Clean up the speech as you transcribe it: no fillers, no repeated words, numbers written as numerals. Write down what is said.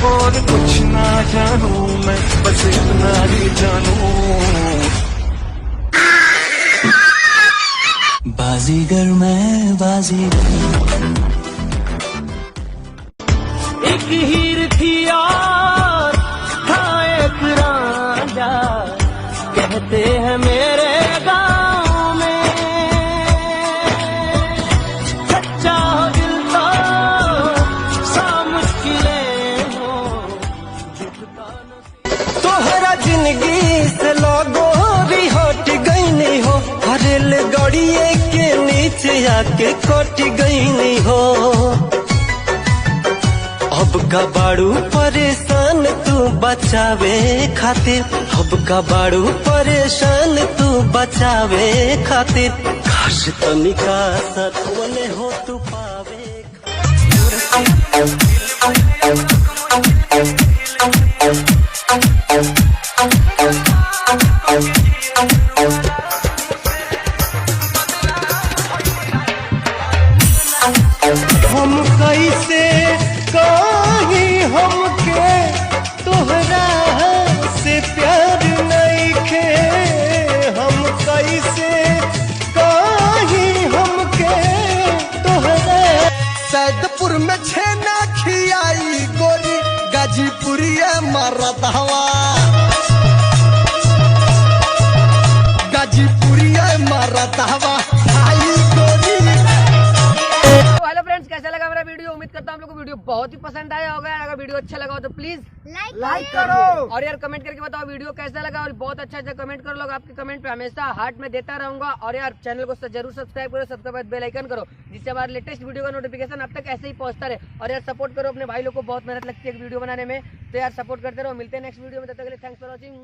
और कुछ ना जानू मैं, बस इतना ही जानू। बाजीगर मैं बाजीगर। एक हीर थी और था एक रांझा, कहते हैं मेरे गाँव में, सच्चा हो दिल तो सा मुश्किलें हो, तोहरा जिंदगी से लोगो भी हट गई नहीं हो, रेल गड़िए के नीचे आके कट गई नहीं हो। अब का बाड़ू परेशान तू बचावे खातिर, अब का बाड़ू परेशान तू बचावे खातिर, काश तनिका सतवले हो तू पावे। हम कैसे कहीं हमके तोहरा से प्यार नहीं खे, हम कैसे कहीं हमके तोहरा। सैदपुर में छेना खियाई गोरी, गाजीपुरिया मरदहवा, गाजीपुरिया मरदहवा आई गोरी। हेलो फ्रेंड्स, कैसा लगा मेरा वीडियो? उम्मीद करता हूँ आप लोगों को वीडियो बहुत ही पसंद आया होगा। अगर वीडियो अच्छा लगा हो तो प्लीज लाइक करो और यार कमेंट करके बताओ वीडियो कैसा लगा, और बहुत अच्छा कमेंट कर लो। आपके कमेंट पे हमेशा हार्ट में देता रहूंगा। और यार चैनल को जरूर सब्सक्राइब करो, सबसे बाद बेल आइकन करो, जिससे हमारे लेटेस्ट वीडियो का नोटिफिकेशन अब तक ऐसे ही पहुंचता रहे। और यार सपोर्ट करो, अपने भाई लोग को बहुत मेहनत लगती है वीडियो बनाने में, तो यार सपोर्ट करते रहो। मिलते हैं नेक्स्ट वीडियो में, तब तक के लिए थैंक्स फॉर वॉचिंग।